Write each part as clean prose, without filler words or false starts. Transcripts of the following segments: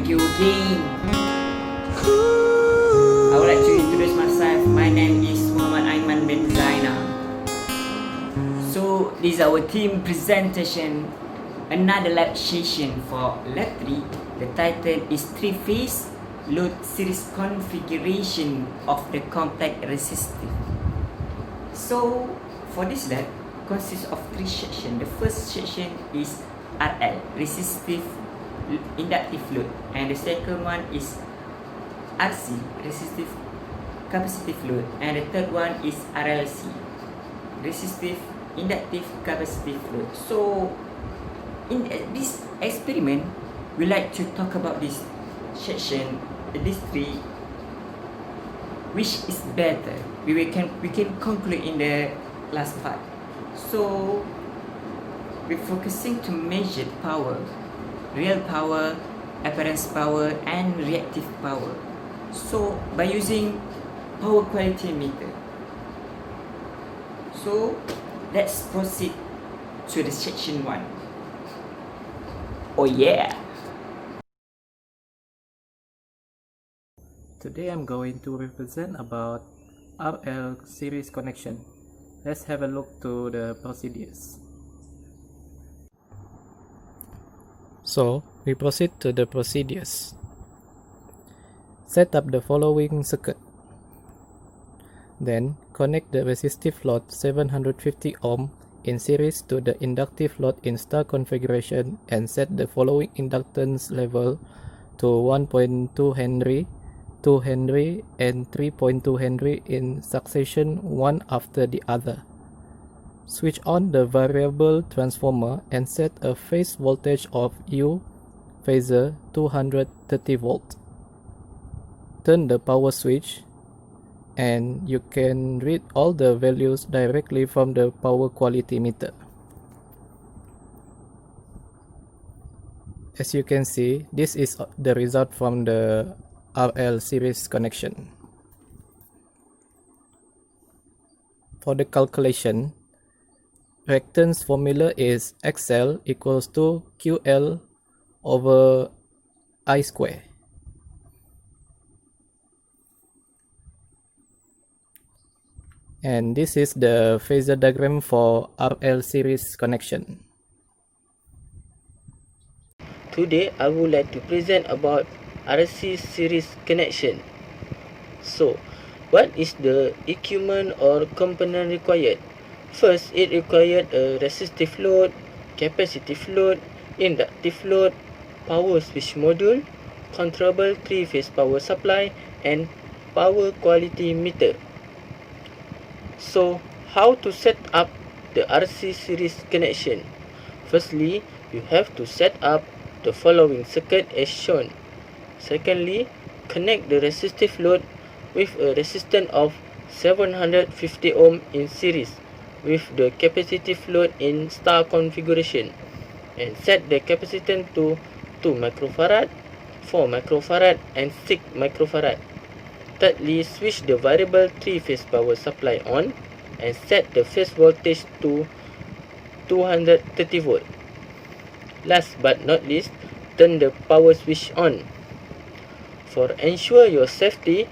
thank you again. I would like to introduce myself. My name is Muhamad Aiman bin Zainal. So this is our team presentation, another lab session for lab 3. The title is 3-phase load series configuration of the compact resistive. So for this lab consists of 3 sections. The first section is RL, resistive inductive load, and the second one is RC, resistive capacitive load, and the third one is RLC, resistive inductive capacitive load. So in this experiment, we like to talk about this section, these 3, which is better. We can conclude in the last part. So we're focusing to measure power, real power, apparent power, and reactive power. So by using power quality meter. So let's proceed to the section 1. Oh yeah! Today I'm going to represent about RL series connection. Let's have a look to the procedures. So we proceed to the procedures. Set up the following circuit. Then connect the resistive load 750 ohm in series to the inductive load in star configuration and set the following inductance level to 1.2 Henry, 2 Henry and 3.2 Henry in succession one after the other. Switch on the variable transformer and set a phase voltage of U phasor 230 volt. Turn the power switch and you can read all the values directly from the power quality meter. As you can see, this is the result from the RL series connection. For the calculation, reactance formula is XL equals to QL over I square. And this is the phasor diagram for RL series connection. Today I would like to present about RC series connection. So, what is the equipment or component required? First, it required a resistive load, capacitive load, inductive load, power switch module, controllable 3-phase power supply, and power quality meter. So, how to set up the RC series connection? Firstly, you have to set up the following circuit as shown. Secondly, connect the resistive load with a resistance of 750 ohm in series with the capacitive load in star configuration and set the capacitance to 2 microfarad, 4 microfarad and 6 microfarad. Thirdly, switch the variable 3-phase power supply on and set the phase voltage to 230 volt. Last but not least, turn the power switch on. For ensure your safety,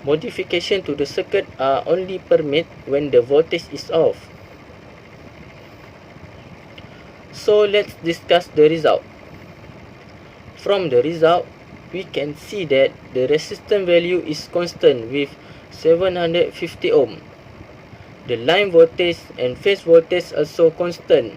modification to the circuit are only permitted when the voltage is off. So let's discuss the result. From the result, we can see that the resistance value is constant with 750 ohm. The line voltage and phase voltage also constant,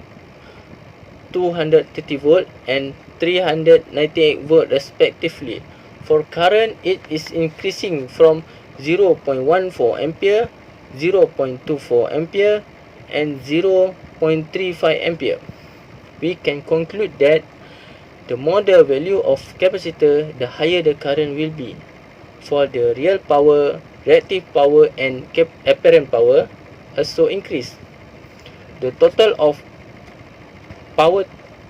230 volt and 398 volt respectively. For current, it is increasing from 0.14 ampere, 0.24 ampere and 0.35 ampere. We can conclude that the more the value of capacitor, the higher the current will be. For the real power, reactive power and apparent power also increase. The total of power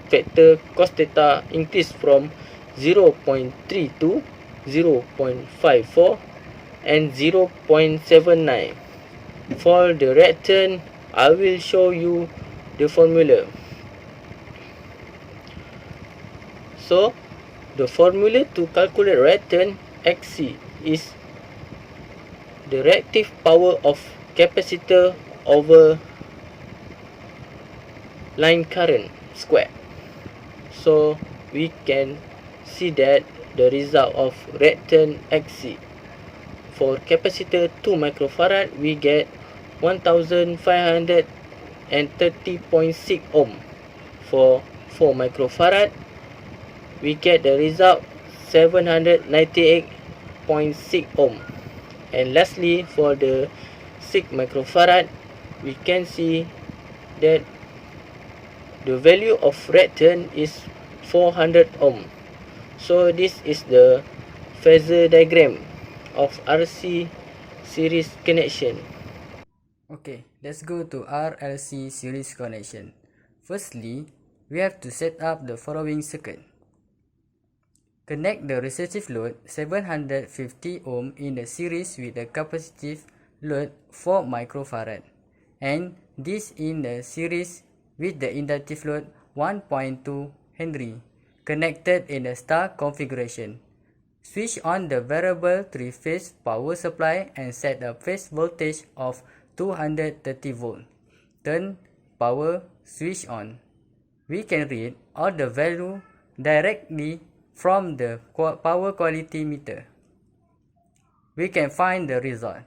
factor cos theta increased from 0.32, 0.54 and 0.79. For the reactance, I will show you the formula. So The formula to calculate reactance Xc is the reactive power of capacitor over line current square. So we can see that the result of reactance Xc for capacitor 2 microfarad we get 1530.6 ohm. For 4 microfarad we get the result 798.6 ohm. And lastly, for the 6 microfarad we can see that the value of reactance is 400 ohm. So this is the phasor diagram of RC series connection. Okay, let's go to RLC series connection. Firstly, we have to set up the following circuit. Connect the resistive load 750 ohm in the series with the capacitive load 4 microfarad, and this in the series with the inductive load 1.2 Henry connected in a star configuration. Switch on the variable 3-phase power supply and set a phase voltage of 230 volt. Turn power switch on. We can read all the value directly from the power quality meter. We can find the result.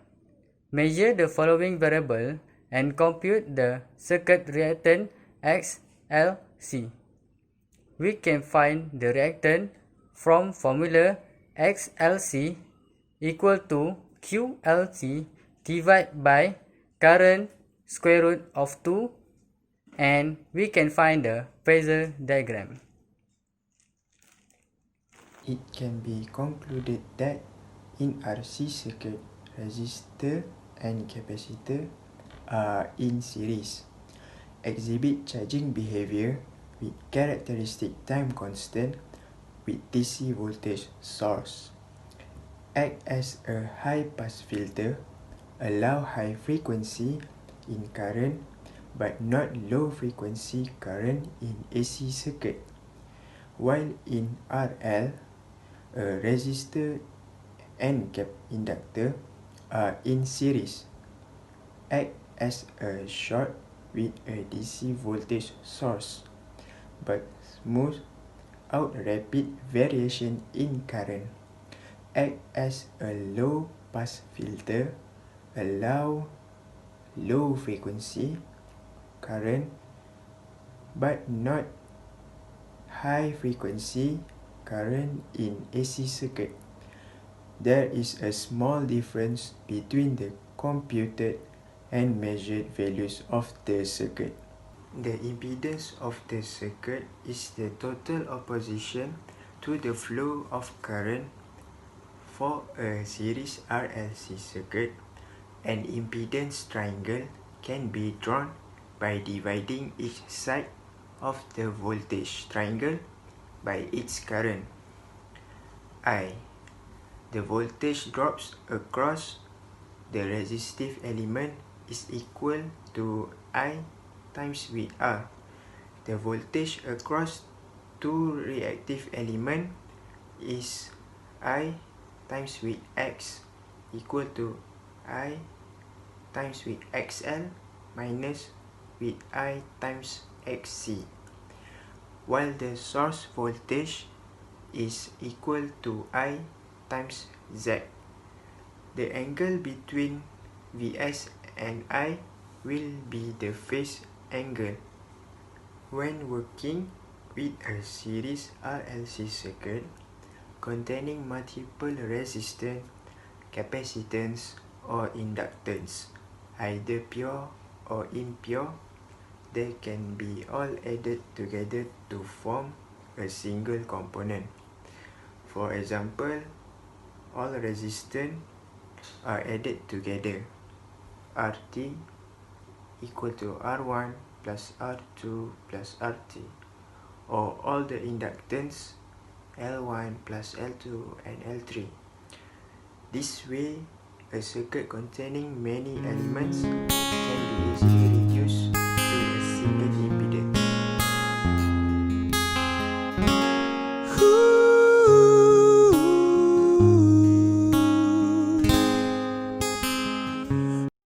Measure the following variable and compute the circuit reactance XLC. We can find the reactance from formula XLC equal to QLC divided by current square root of 2, and we can find the phasor diagram. It can be concluded that in RC circuit, resistor and capacitor are in series, exhibit charging behavior with characteristic time constant with DC voltage source, act as a high pass filter, allow high frequency in current but not low frequency current in AC circuit, while in RL, a resistor and inductor are in series, act as a short with a DC voltage source, but smooth out rapid variation in current, act as a low pass filter, allow low frequency current but not high frequency current in AC circuit. There is a small difference between the computed and measured values of the circuit. The impedance of the circuit is the total opposition to the flow of current. For a series RLC circuit, an impedance triangle can be drawn by dividing each side of the voltage triangle by its current, I. The voltage drops across the resistive element is equal to I times VR. The voltage across two reactive elements is I times Vx equal to I times Vxl minus Vi times Xc, while the source voltage is equal to I times Z. The angle between Vs and I will be the phase angle. When working with a series RLC circuit containing multiple resistance, capacitance or inductance, either pure or impure, they can be all added together to form a single component. For example, all resistance are added together. RT equal to R1 plus R2 plus RT, or all the inductance L1 plus L2 and L3. This way, a circuit containing many elements can